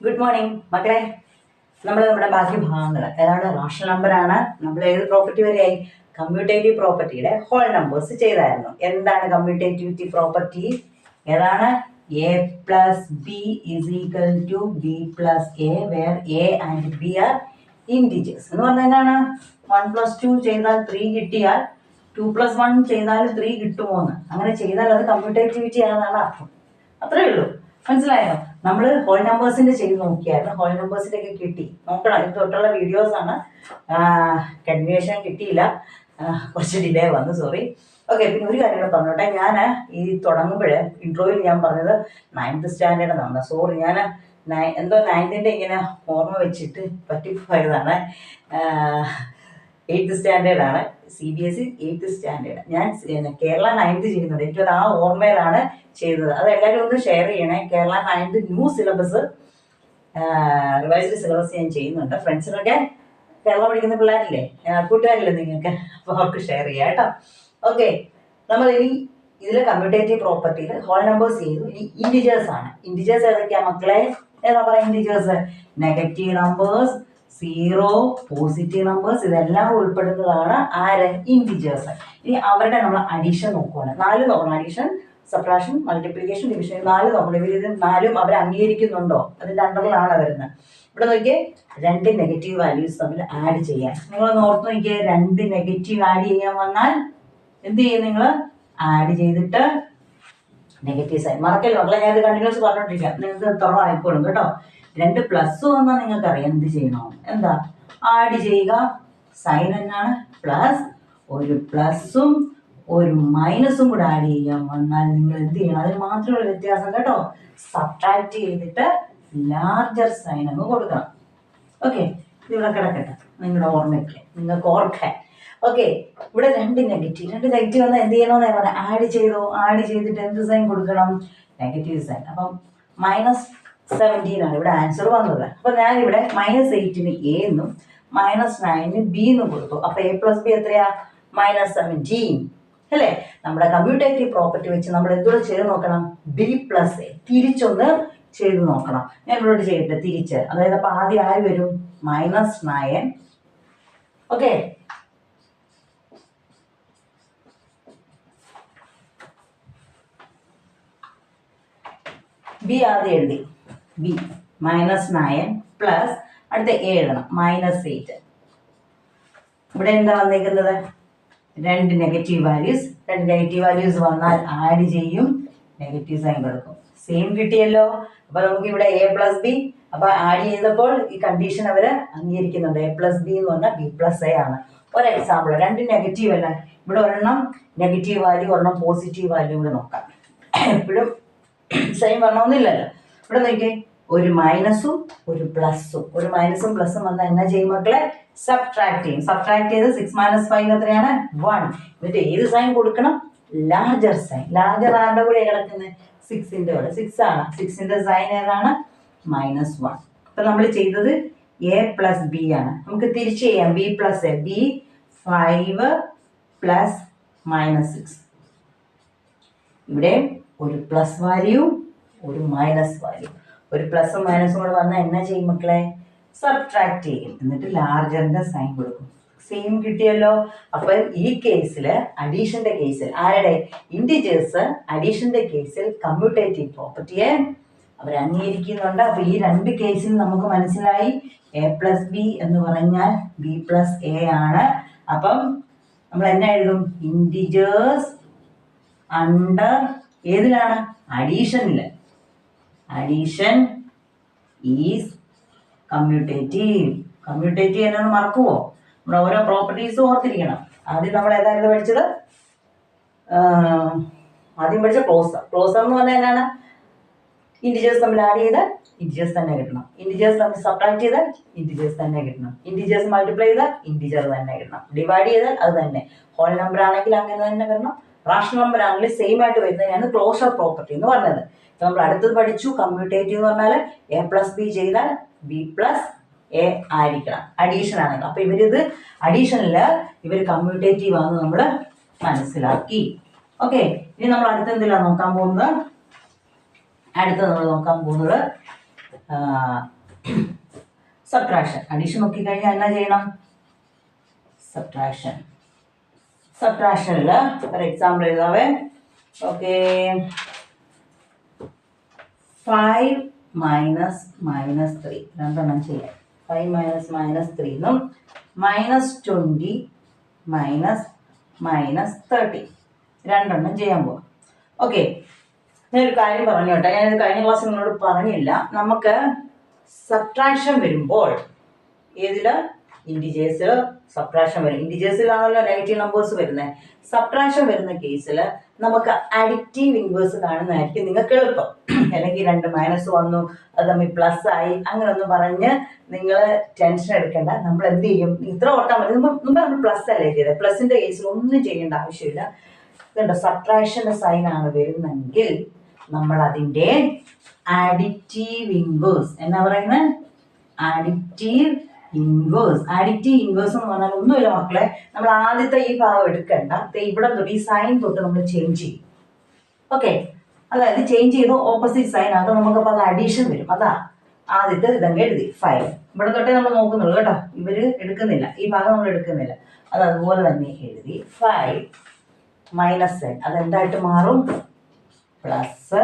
Good morning മക്കളെ. നമ്മുടെ ബാക്കി ഭാഗങ്ങൾ ഏതാണ്? റാഷണൽ നമ്പറാണ്. നമ്മൾ ഏത് പ്രോപ്പർട്ടി വരെയായി? കമ്മ്യൂട്ടേറ്റീവ് പ്രോപ്പർട്ടിയുടെ ഹോൾ നമ്പേഴ്സ് ചെയ്തായിരുന്നു. എന്താണ് കമ്മ്യൂട്ടേറ്റിവിറ്റി പ്രോപ്പർട്ടി? ഏതാണ്? A plus b is equal to b plus a, where a and b are integers. എന്ന് പറഞ്ഞാൽ എന്താണ്? 1+2 ചെയ്താൽ 3 കിട്ടിയാൽ 2+1 ചെയ്താൽ 3 കിട്ടുമോന്ന്. അങ്ങനെ ചെയ്താൽ അത് കമ്മ്യൂട്ടേറ്റിവിറ്റി ആണെന്നാണ് അർത്ഥം. അത്രേ ഉള്ളൂ. മനസ്സിലായോ? നമ്മൾ ഹോൾ നമ്പേഴ്സിന്റെ ചെയ്ത് നോക്കിയായിരുന്നു. ഹോൾ നമ്പേഴ്സിന്റെ ഒക്കെ കിട്ടി. നോക്കണം, ഇത് തൊട്ടുള്ള വീഡിയോസ് ആണ്. കണ്ടിന്യൂഷൻ കിട്ടിയില്ല, കുറച്ച് ഡിലേ വന്നു, സോറി. ഓക്കെ, പിന്നെ ഒരു കാര്യം കൂടെ പറഞ്ഞോട്ടെ. ഞാൻ ഈ തുടങ്ങുമ്പോഴേ ഇൻട്രോയിൽ ഞാൻ പറഞ്ഞത് 9th സ്റ്റാൻഡേർഡ് എന്നാണ്. സോറി, ഞാൻ എന്തോ 9th ഇങ്ങനെ ഓർമ്മ വെച്ചിട്ട് പറ്റിപ്പോയതാണ്. 8th സ്റ്റാൻഡേർഡാണ്. CBSE 8th standard. ഞാൻ കേരള 9th ചെയ്യുന്നത്. എനിക്കത് ആ ഓർമ്മയിലാണ് ചെയ്തത്. അത് എല്ലാവരും ഒന്ന് ഷെയർ ചെയ്യണേ. Kerala 9th new syllabus, revised syllabus ഞാൻ ചെയ്യുന്നുണ്ട്. ഫ്രണ്ട്സിനൊക്കെ കേരള പഠിക്കുന്ന പിള്ളേരില്ലേ, കൂട്ടുകാരില്ലേ നിങ്ങൾക്ക്, അപ്പോൾ അവർക്ക് ഷെയർ ചെയ്യാം കേട്ടോ. ഓക്കെ, നമ്മൾ ഇനി ഇതിൽ കമ്മ്യൂട്ടേറ്റീവ് പ്രോപ്പർട്ടിയിൽ ഹോൾ നമ്പേഴ്സ് ചെയ്തു. ഇനി ഇൻഡിജേഴ്സ് ആണ്. ഇൻഡിജേഴ്സ് ഏതൊക്കെയാ മക്കളെ? ഏതാ പറയാ integers? Negative numbers, 0, positive numbers, ഇതെല്ലാം ഉൾപ്പെടുന്നതാണ് ആര്? ഇൻഡിജേഴ്സ്. ഇനി അവരുടെ നമ്മൾ അഡീഷൻ നോക്കുവാണ്. 4 നോക്കണം. അഡീഷൻ, സബ്ട്രാക്ഷൻ, മൾട്ടിപ്ലിക്കേഷൻ, ഡിവിഷൻ, 4 നോക്കണം. ഇവർ 4ഉം അവർ അംഗീകരിക്കുന്നുണ്ടോ? അതിൻ്റെ അണ്ടറിലാണ് വരുന്നത്. ഇവിടെ നോക്കിയേ, 2 നെഗറ്റീവ് വാല്യൂസ് തമ്മിൽ ആഡ് ചെയ്യാൻ. നിങ്ങളൊന്ന് ഓർത്ത് നോക്കിയേ, 2 നെഗറ്റീവ് ആഡ് ചെയ്യാൻ വന്നാൽ എന്ത് ചെയ്യും? നിങ്ങൾ ആഡ് ചെയ്തിട്ട് നെഗറ്റീവ് സൈൻ മറക്കല്ലോ മക്കളെ. ഞാൻ ഇത് കണ്ടിന്യൂസ് പറഞ്ഞോണ്ടിരിക്കാം, നിങ്ങൾക്ക് തുറവായിക്കോളും കേട്ടോ. 2 പ്ലസ് വന്നാൽ നിങ്ങൾക്ക് അറിയാം എന്ത് ചെയ്യണോ. എന്താ? ആഡ് ചെയ്യുക. സൈൻ എന്നാണ്? പ്ലസ്. ഒരു പ്ലസും ഒരു മൈനസും കൂടെ ആഡ് ചെയ്യാൻ വന്നാൽ നിങ്ങൾ എന്ത് ചെയ്യണം? അതിന് മാത്രമുള്ള വ്യത്യാസം കേട്ടോ. സബ്ട്രാക്ട് ചെയ്തിട്ട് ലാർജർ സൈൻ അങ്ങ് കൊടുക്കണം. ഓക്കെ, ഇവിടെ കിടക്കട്ടെ നിങ്ങളുടെ ഓർമ്മയ്ക്ക്, നിങ്ങൾക്ക് ഓർക്കാൻ. ഓക്കെ, ഇവിടെ 2 നെഗറ്റീവ് വന്നാൽ എന്ത് ചെയ്യണമെന്ന് ഞാൻ പറയാം. ആഡ് ചെയ്തോ. ആഡ് ചെയ്തിട്ട് എന്ത് സൈൻ കൊടുക്കണം? Negative sign. അപ്പം -17 ആണ് ഇവിടെ ആൻസർ വന്നത്. അപ്പൊ ഞാനിവിടെ -8ന് എ എന്നും -9ന് ബി എന്നും കൊടുത്തു. അപ്പൊ A + B എത്രയാ? -17 അല്ലേ? നമ്മുടെ കമ്മ്യൂട്ടേറ്റീവ് പ്രോപ്പർട്ടി വെച്ച് നമ്മൾ എന്തോടെ ചെയ്ത് നോക്കണം? B + A തിരിച്ചൊന്ന് ചെയ്ത് നോക്കണം. ഞാൻ ഇവിടെ ചെയ്യട്ടെ തിരിച്ച്. അതായത് അപ്പൊ ആദ്യം ആര് വരും? -9. ഓക്കെ, ബി ആദ്യം എഴുതി. ബി -9 പ്ലസ് അടുത്ത എ എഴുതണം -8. ഇവിടെ എന്താ വന്നേക്കുന്നത്? 2 നെഗറ്റീവ് വാല്യൂസ് വന്നാൽ ആഡ് ചെയ്യും, നെഗറ്റീവ് സൈൻ കൊടുക്കും. സെയിം കിട്ടിയല്ലോ. അപ്പൊ നമുക്ക് ഇവിടെ A + B. അപ്പൊ ആഡ് ചെയ്തപ്പോൾ ഈ കണ്ടീഷൻ അവര് അംഗീകരിക്കുന്നുണ്ട്. A + B എന്ന് പറഞ്ഞാൽ B + A ആണ്. ഒരു എക്സാമ്പിൾ, 2 നെഗറ്റീവ് അല്ല, ഇവിടെ ഒരെണ്ണം നെഗറ്റീവ് വാല്യൂ, ഒരെണ്ണം പോസിറ്റീവ് വാല്യൂ കൂടെ നോക്കാം. എപ്പോഴും സെയിം വരണമെന്നില്ലല്ലോ. ഇവിടെ നോക്കിയേ, ഒരു മൈനസും ഒരു പ്ലസും. ഒരു മൈനസും പ്ലസും വന്നാൽ എന്നാ ചെയ്യും മക്കളെ? സബ്ട്രാക്ട് ചെയ്യും. സബ്ട്രാക്ട് ചെയ്ത് 6 - 5 എത്രയാണ്? 1. എന്നിട്ട് ഏത് സൈൻ കൊടുക്കണം? Larger sign. ലാർജർ ആരുടെ കൂടെ കിടക്കുന്നത്? 6ന്റെ കൂടെ. 6 ആണ്. 6ന്റെ സൈൻ ഏതാണ്? -1. അപ്പൊ നമ്മൾ ചെയ്തത് A + B ആണ്. നമുക്ക് തിരിച്ച് ചെയ്യാം. B + A. B 5 + -6. ഇവിടെ ഒരു പ്ലസ് വാല്യൂ, ഒരു മൈനസ് വാല്യൂ. ഒരു പ്ലസും മൈനസും കൂടെ വന്നാൽ എന്നാ ചെയ്യും മക്കളെ? സബ്ട്രാക്ട് ചെയ്യും. എന്നിട്ട് ലാർജറിന്റെ സൈൻ കൊടുക്കും. സെയിം കിട്ടിയല്ലോ. അപ്പൊ ഈ കേസിൽ, അഡീഷന്റെ കേസിൽ, ആരുടെ? ഇൻഡിജേഴ്സ് അഡീഷന്റെ കേസിൽ കമ്മ്യൂട്ടേറ്റീവ് പ്രോപ്പർട്ടിയെ അവർ അംഗീകരിക്കുന്നുണ്ട്. അപ്പൊ ഈ 2 കേസിൽ നമുക്ക് മനസ്സിലായി A + B എന്ന് പറഞ്ഞാൽ B + A ആണ്. അപ്പം നമ്മൾ എന്നാ എഴുതും? ഇൻഡിജേഴ്സ് അണ്ടർ ഏതിലാണ്? അഡീഷനില്. Addition is commutative. കമ്മ്യൂട്ടേറ്റീവ് എന്നൊന്ന് മറക്കുവോ? നമ്മുടെ ഓരോ പ്രോപ്പർട്ടീസും ഓർത്തിരിക്കണം. ആദ്യം നമ്മൾ ഏതായിരുന്നു പഠിച്ചത്? ആദ്യം പഠിച്ച ക്ലോസർ എന്ന് പറഞ്ഞാൽ എന്നാണ്? ഇൻഡിജേഴ്സ് തമ്മിൽ ആഡ് ചെയ്താൽ ഇൻഡിജേഴ്സ് തന്നെ കിട്ടണം. ഇൻഡിജേഴ്സ് തമ്മിൽ സബ്ട്രാക്ട് ചെയ്താൽ ഇൻഡിജേഴ്സ് തന്നെ കിട്ടണം. ഇൻഡിജേഴ്സ് മൾട്ടിപ്ലൈ ചെയ്താൽ ഇൻഡിജർ തന്നെ കിട്ടണം. ഡിവൈഡ് ചെയ്താൽ അത് തന്നെ. ഹോൾ നമ്പർ ആണെങ്കിൽ അങ്ങനെ തന്നെ കിട്ടണം. റാഷണൽ നമ്പർ ആണെങ്കിൽ സെയിം ആയിട്ട് വരുന്നതിനാണ് ക്ലോഷർ പ്രോപ്പർട്ടി എന്ന് പറഞ്ഞത്. നമ്മൾ അടുത്തത് പഠിച്ചു കമ്മ്യൂട്ടേറ്റീവ് എന്ന് പറഞ്ഞാൽ A + B ചെയ്താൽ B + A ആയിരിക്കണം, അഡീഷൻ ആണെങ്കിൽ. അപ്പൊ ഇവരിത് അഡീഷനില് ഇവർ കമ്മ്യൂട്ടേറ്റീവ് ആണെന്ന് നമ്മൾ മനസ്സിലാക്കി. ഓക്കെ, ഇനി നമ്മൾ അടുത്ത എന്തിലാണ് നോക്കാൻ പോകുന്നത്? അടുത്ത നമ്മൾ നോക്കാൻ പോകുന്നത് സബ്ട്രാക്ഷൻ. അഡീഷൻ നോക്കിക്കഴിഞ്ഞാൽ എന്നാ ചെയ്യണം? സബ്ട്രാക്ഷൻ. സബ്ട്രാക്ഷനിൽ ഒരു എക്സാമ്പിൾ എഴുതാവേ. ഓക്കെ, 5 മൈനസ് -3 രണ്ടെണ്ണം ചെയ്യാം. 5 മൈനസ് -3 എന്നും -20 -30 രണ്ടെണ്ണം ചെയ്യാൻ പോവാം. ഓക്കെ, ഞാനൊരു കാര്യം പറഞ്ഞു കേട്ടോ, ഞാനിത് കഴിഞ്ഞ ക്ലാസ് നിങ്ങളോട് പറഞ്ഞില്ല. നമുക്ക് സബ്ട്രാക്ഷൻ വരുമ്പോൾ ഏതിൽ? ഇൻഡിജേഴ്സിൽ സബ്ട്രാക്ഷൻ വരും. ഇൻഡിജേഴ്സിലാണല്ലോ നെഗറ്റീവ് നമ്പേഴ്സ് വരുന്നത്. സബ്ട്രാക്ഷൻ വരുന്ന കേസിൽ നമുക്ക് അഡിറ്റീവ് ഇൻവേഴ്സ് കാണുന്നതായിരിക്കും നിങ്ങൾക്ക് എളുപ്പം. അല്ലെങ്കിൽ 2 മൈനസ് വന്നു, അത് തമ്മിൽ പ്ലസ് ആയി, അങ്ങനെ ഒന്നും പറഞ്ഞ് നിങ്ങൾ ടെൻഷൻ എടുക്കേണ്ട. നമ്മൾ എന്ത് ചെയ്യും? ഇത്ര ഓട്ടാൻ മതി. മുമ്പ് നമ്മൾ പ്ലസ് അല്ലേ ചെയ്തത്. പ്ലസിന്റെ കേസിൽ ഒന്നും ചെയ്യേണ്ട ആവശ്യമില്ല. ഇതുണ്ട്, സബ്ട്രാക്ഷന്റെ സൈൻ ആണ് വരുന്നെങ്കിൽ നമ്മൾ അതിൻ്റെ അഡിറ്റീവ് ഇൻവേഴ്സ് എന്നാ പറയുന്നത്? Additive inverse. അഡിറ്റീവ് ഇൻവേഴ്സ് എന്ന് പറഞ്ഞാൽ ഒന്നുമില്ല മക്കളെ, നമ്മൾ ആദ്യത്തെ ഈ ഭാഗം എടുക്കണ്ട. ഇവിടെ തൊട്ട് ഈ സൈൻ തൊട്ട് നമ്മൾ ചേഞ്ച് ചെയ്യും. ഓക്കെ, അതായത് ചേഞ്ച് ചെയ്ത് ഓപ്പോസിറ്റ് സൈൻ ആകും. നമുക്കപ്പോൾ അത് അഡീഷൻ വരും. അതാ ആദ്യത്തെ ഇതങ്ങ് എഴുതി 5. ഇവിടെ തൊട്ടേ നമ്മൾ നോക്കുന്നുള്ളൂ കേട്ടോ, ഇവര് എടുക്കുന്നില്ല, ഈ ഭാഗം നമ്മൾ എടുക്കുന്നില്ല. അത് അതുപോലെ തന്നെ എഴുതി 5 മൈനസ് n അതെന്തായിട്ട് മാറും? പ്ലസ്.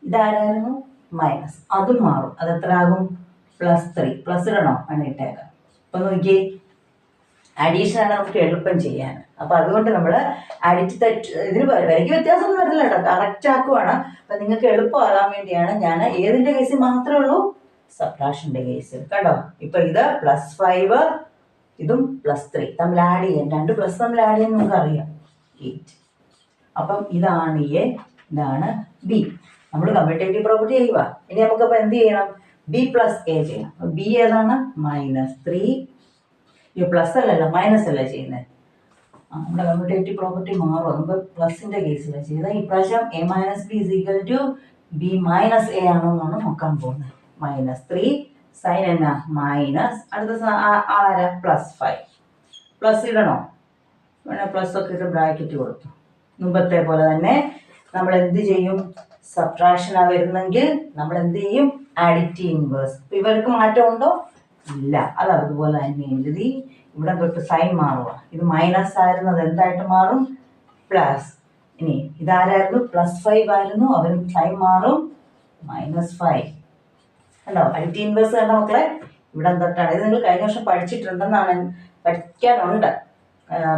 ഇതാരായിരുന്നു? മൈനസ്. അതും മാറും. അത് എത്ര ആകും? +3. പ്ലസ് ഇടണോ? ഇട്ടേക്കാം. അപ്പൊ നോക്കിയേ, അഡീഷൻ ആണ് നമുക്ക് എളുപ്പം ചെയ്യാൻ. അപ്പൊ അതുകൊണ്ട് നമ്മൾ ഇതിന് വരയ്ക്ക് വ്യത്യാസമൊന്നും വരില്ല കേട്ടോ, കറക്റ്റ് ആക്കുവാണ്. അപ്പൊ നിങ്ങൾക്ക് എളുപ്പമാകാൻ വേണ്ടിയാണ് ഞാൻ ഏതിന്റെ കേസിൽ മാത്രമേ ഉള്ളൂ? സബ്ട്രാക്ഷന്റെ കേസിൽ. കേട്ടോ, ഇപ്പൊ ഇത് +5 ഇതും +3 തമ്മിൽ ആഡ് ചെയ്യാൻ, 2 പ്ലസ് തമ്മിൽ ആഡ് ചെയ്യാൻ നമുക്ക് അറിയാം, 8. അപ്പം ഇതാണ് എ, ഇതാണ് ബി. നമ്മൾ കമ്മ്യൂട്ടേറ്റീവ് പ്രോപ്പർട്ടി ചെയ്യുക. ഇനി നമുക്കപ്പോൾ എന്ത് ചെയ്യണം? ബി പ്ലസ് എ ചെയ്യണം. ബി ഏതാണ്? -3. ഈ പ്ലസ് അല്ലല്ലോ, മൈനസ് അല്ല ചെയ്യുന്നത്. നമ്മുടെ കമ്മ്യൂട്ടേറ്റീവ് പ്രോപ്പർട്ടി മാറും. നമുക്ക് പ്ലസിന്റെ കേസിലാണ് ചെയ്താൽ. ഇപ്രാവശ്യം a - b = b - a ആണെന്നാണ് നോക്കാൻ പോകുന്നത്. -3 സൈൻ എന്നാ? മൈനസ്. അടുത്ത ആരാ? +5. പ്ലസ് ഇടണോ? വേണേ പ്ലസ് ഒക്കെ ഇട്ട് ബ്രാക്കറ്റ് കൊടുത്തു. മുമ്പത്തെ പോലെ തന്നെ നമ്മൾ എന്ത് ചെയ്യും? സബ്ട്രാക്ഷനാണ് വരുന്നെങ്കിൽ നമ്മൾ എന്ത് ചെയ്യും? Additive inverse. ഇവർക്ക് മാറ്റം ഉണ്ടോ? ഇല്ല. അത് അതുപോലെ തന്നെ എഴുതി. ഇവിടെ തൊട്ട് സൈൻ മാറുക. ഇത് മൈനസ് ആയിരുന്നത് എന്തായിട്ട് മാറും? പ്ലസ്. ഇനി ഇതാരായിരുന്നു? +5 ആയിരുന്നു, അവന് സൈൻ മാറും -5. കണ്ടോ? അഡിറ്റീവ് ഇൻവേഴ്സ് കണ്ടോ മക്കളെ? ഇവിടെ തൊട്ടാണ്. ഇത് നിങ്ങൾ കഴിഞ്ഞ വർഷം പഠിച്ചിട്ടുണ്ടെന്നാണ്, പഠിക്കാനുണ്ട്,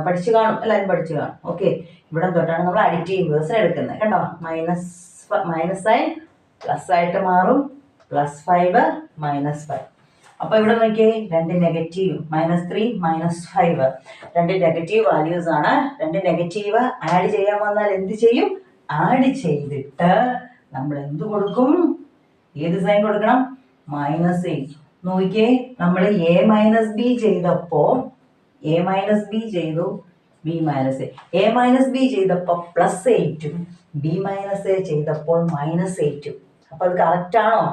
പഠിച്ചു കാണും, എല്ലാവരും പഠിച്ചു കാണും. ഓക്കെ, ഇവിടെ തൊട്ടാണ് നമ്മൾ അഡിറ്റീവ് ഇൻവേഴ്സ് എടുക്കുന്നത്. കണ്ടോ? മൈനസ് സൈൻ പ്ലസ് ആയിട്ട് മാറും, +5 -5. അപ്പൊ ഇവിടെ നോക്കിയേ, 2 നെഗറ്റീവ്, -3 -5, 2 നെഗറ്റീവ് വാല്യൂസ് ആണ്. 2 നെഗറ്റീവ് ആഡ് ചെയ്യാൻ വന്നാൽ എന്ത് ചെയ്യും? ആഡ് ചെയ്തിട്ട് നമ്മൾ എന്ത് കൊടുക്കും? ഏത് സൈൻ കൊടുക്കണം? -8. നോക്കിയേ, നമ്മൾ a - b ചെയ്തപ്പോ a - b ചെയ്തു, b - a - b ചെയ്തപ്പോൾ +8ഉം b - a ചെയ്തപ്പോൾ -8ഉം. അപ്പൊ അത് കറക്റ്റ് ആണോ?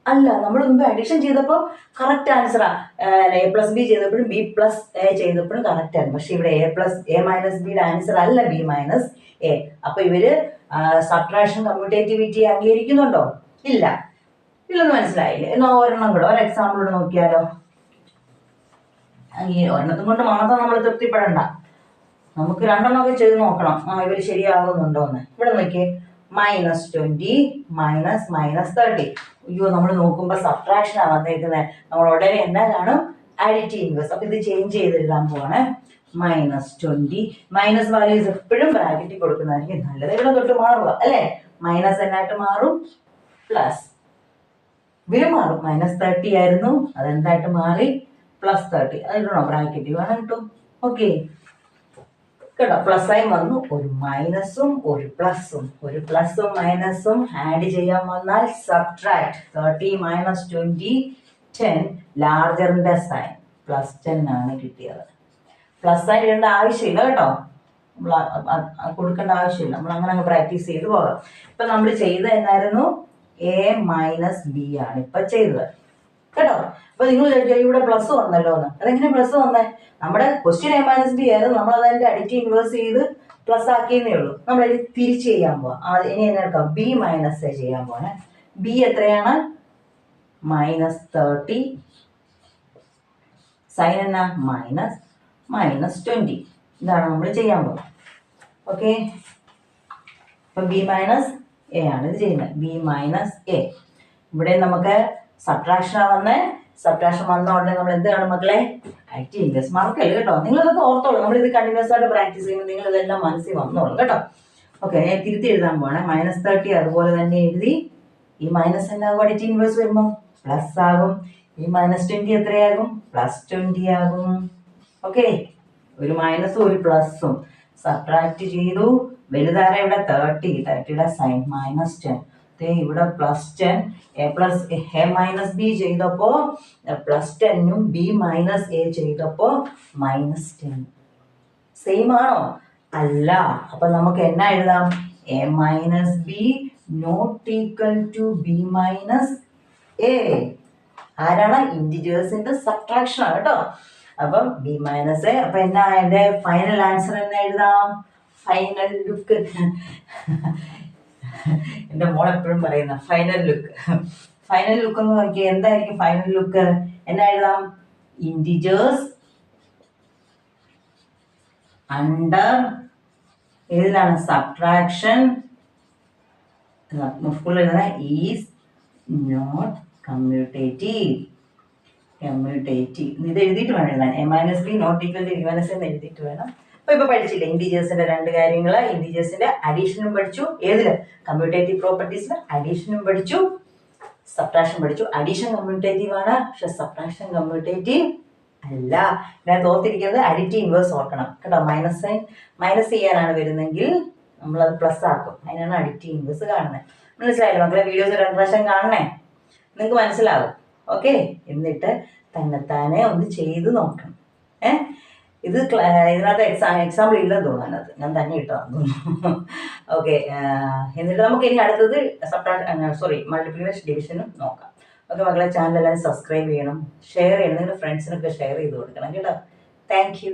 അല്ല. നമ്മൾ മുമ്പ് അഡീഷൻ ചെയ്തപ്പോൾ കറക്റ്റ് ആൻസറാ. a + b ചെയ്തപ്പോഴും b + a ചെയ്തപ്പോഴും കറക്റ്റ് ആയിരുന്നു. പക്ഷെ ഇവിടെ a - bയുടെ ആൻസർ അല്ല b - a. അപ്പൊ ഇവര് സബ്ട്രാക്ഷൻ കമ്മ്യൂട്ടേറ്റിവിറ്റി അംഗീകരിക്കുന്നുണ്ടോ? ഇല്ല. ഇല്ലെന്ന് മനസ്സിലായില്ലേ? എന്നാ ഒരെണ്ണം കൂടെ, ഒരു എക്സാമ്പിൾ കൂടെ നോക്കിയാലോ? ഈ ഒരെണ്ണത്തും കൊണ്ട് മാത്രം നമ്മൾ തൃപ്തിപ്പെടണ്ട. നമുക്ക് 2 ചെയ്ത് നോക്കണം, ഇവർ ശരിയാകുന്നുണ്ടോ എന്ന്. ഇവിടെ നോക്കിയേ, -20 -30. അയ്യോ, നമ്മൾ നോക്കുമ്പോൾ സബ്ട്രാക്ഷനാണ് വന്നേക്കുന്നത്. നമ്മൾ ഉടനെ എന്നാ കാണും? Additive inverse. അപ്പൊ ഇത് ചേഞ്ച് ചെയ്തെഴുതാൻ പോവാണ്. -20 മൈനസ് വാല്യൂസ് എപ്പോഴും ബ്രാക്കറ്റിൽ കൊടുക്കുന്നതായിരിക്കും നല്ലത്. ഇവിടെ തൊട്ട് മാറുക അല്ലേ? മൈനസ് എന്നായിട്ട് മാറും, പ്ലസ്. ഇവര് മാറും. -30 ആയിരുന്നു, അതെന്തായിട്ട് മാറി? +30. അതിടണോ ബ്രാക്കറ്റ്? വേണം, കിട്ടും. ഓക്കെ കേട്ടോ, പ്ലസ് സൈൻ വന്നു, ഒരു മൈനസും ഒരു പ്ലസും. ഒരു പ്ലസും മൈനസും ആഡ് ചെയ്യാൻ വന്നാൽ സബ്ട്രാക്ട്. 30 - 20 10. ലാർജറിന്റെ സൈൻ +10 ആണ് കിട്ടിയത്. പ്ലസ് സൈൻ ഇടേണ്ട ആവശ്യമില്ല കേട്ടോ, നമ്മൾ കൊടുക്കേണ്ട ആവശ്യമില്ല. നമ്മൾ അങ്ങനെ പ്രാക്ടീസ് ചെയ്ത് പോകാം. ഇപ്പൊ നമ്മൾ ചെയ്തത് എന്നായിരുന്നു? a - b ആണ് ഇപ്പൊ ചെയ്തത് കേട്ടോ. അപ്പൊ നിങ്ങൾ ഇവിടെ പ്ലസ് വന്നല്ലോ എന്ന്. അതെങ്ങനെ പ്ലസ് വന്നേ? നമ്മുടെ ക്വസ്റ്റ്യൻ a - b ആയിരുന്നു, നമ്മൾ അതിന്റെ അഡിറ്റീവ് ഇൻവേഴ്സ് ചെയ്ത് പ്ലസ് ആക്കിയെന്നേ ഉള്ളൂ. നമ്മൾ അതിൽ തിരിച്ച് ചെയ്യാൻ പോവാം. ഇനി എന്നെ എടുക്കാം? b - a ചെയ്യാൻ പോവാണ്. b എത്രയാണ്? -30 സൈൻ എന്നാ -20. ഇതാണ് നമ്മൾ ചെയ്യാൻ പോകുന്നത്. ഓക്കെ, അപ്പം ബി മൈനസ് എ ആണ് ഇത് ചെയ്യുന്നത്. B minus A. ഇവിടെ നമുക്ക് സബ്ട്രാക്ഷൻ വന്ന് ഉടനെ നമ്മൾ എന്ത് കാണും മക്കളെ? Active inverse. മറക്കല്ലേ കേട്ടോ, നിങ്ങളിതൊക്കെ ഓർത്തോളൂ. നമ്മളിത് കണ്ടിന്യൂസ് ആയിട്ട് പ്രാക്ടീസ് ചെയ്യുമ്പോൾ നിങ്ങൾ ഇതെല്ലാം മനസ്സിൽ വന്നോളൂ കേട്ടോ. ഓക്കെ, ഞാൻ തിരുത്തി എഴുതാൻ പോവാണ്. -30 അതുപോലെ തന്നെ എഴുതി. ഈ മൈനസ് എന്നാകും അഡിറ്റീവ് ഇൻവേഴ്സ് വരുമ്പം പ്ലസ് ആകും. ഈ -20 എത്രയാകും? +20 ആകും. ഓക്കെ, ഒരു മൈനസും ഒരു പ്ലസും സബ്ട്രാക്ട് ചെയ്തു. വലുതാര ഇവിടെ 30യുടെ സൈൻ -10. ഇവിടെ +10 a+b ചെയ്തപ്പോ +10ഉം b - a ചെയ്തപ്പോ -10. സെയിം ആണോ? അല്ല. അപ്പൊ നമുക്ക് എന്നാ എഴുതാം? a - b not equal to b - a. ആരാണ്? ഇന്റിജേഴ്സിന്റെ സബ്ട്രാക്ഷൻ ആണ് കേട്ടോ. അപ്പം b - a. അപ്പൊ എന്നാ എന്റെ ഫൈനൽ ആൻസർ എന്നാ എഴുതാം? Final look. എന്റെ മോൾ എപ്പോഴും പറയുന്ന ഫൈനൽ ലുക്ക്. ഫൈനൽ ലുക്ക് എന്ന് നോക്കിയാൽ എന്തായിരിക്കും ഫൈനൽ ലുക്ക്? എന്നാ എഴുതാം? ഇന്റിജേഴ്സ് അണ്ടർ ഏതിലാണ്? സബ്ട്രാക്ഷൻ. ഫുൾ എഴുതുന്ന ഈസ് നോട്ട് കമ്മ്യൂട്ടേറ്റീവ്. ഇത് എഴുതിയിട്ട് വേണം എഴുതാൻ. a - b not equal to b - a എന്ന് എഴുതിയിട്ട് വേണം. അപ്പൊ ഇപ്പൊ പഠിച്ചില്ലേ ഇന്റീജേഴ്സിന്റെ രണ്ട് കാര്യങ്ങൾ? ഇന്റീജേഴ്സിന്റെ അഡീഷനും പഠിച്ചു. ഏതില്? കമ്മ്യൂട്ടേറ്റീവ് പ്രോപ്പർട്ടീസിൽ അഡീഷനും പഠിച്ചു, സബ്ട്രാക്ഷൻ പഠിച്ചു. അഡീഷൻ കമ്മ്യൂട്ടേറ്റീവ് ആണ്, പക്ഷെ സബ്ട്രാക്ഷൻ കമ്മ്യൂട്ടേറ്റീവ് അല്ല. ഇതിനകത്ത് ഓർത്തിരിക്കുന്നത് അഡിറ്റീവ് ഇൻവേഴ്സ് ഓർക്കണം കേട്ടോ. മൈനസ് ചെയ്യാനാണ് വരുന്നെങ്കിൽ നമ്മളത് പ്ലസ് ആക്കും. അതിനാണ് അഡിറ്റീവ് ഇൻവേഴ്സ് കാണുന്നത്. മനസ്സിലായല്ലോ മക്കളെ? വീഡിയോസ് 2 പ്രാവശ്യം കാണണേ, നിങ്ങൾക്ക് മനസ്സിലാവും. ഓക്കെ, എന്നിട്ട് തന്നെത്താനെ ഒന്ന് ചെയ്ത് നോക്കണം. ഇത് ഇതിനകത്ത് എക്സാമ്പിൾ ഇല്ലെന്ന് തോന്നുന്നത്, ഞാൻ തന്നെ ഇട്ടതാന്ന് തോന്നുന്നു. ഓക്കെ, എന്നിട്ട് നമുക്ക് ഇനി അടുത്തത് മൾട്ടിപ്ലിക്കേഷൻ ഡിവിഷനും നോക്കാം. ഓക്കെ മക്കളെ, ചാനൽ എല്ലാവരും സബ്സ്ക്രൈബ് ചെയ്യണം, ഷെയർ ചെയ്യണം, നിങ്ങളുടെ ഫ്രണ്ട്സിനൊക്കെ ഷെയർ ചെയ്ത് കൊടുക്കണം കേട്ടോ. Thank you.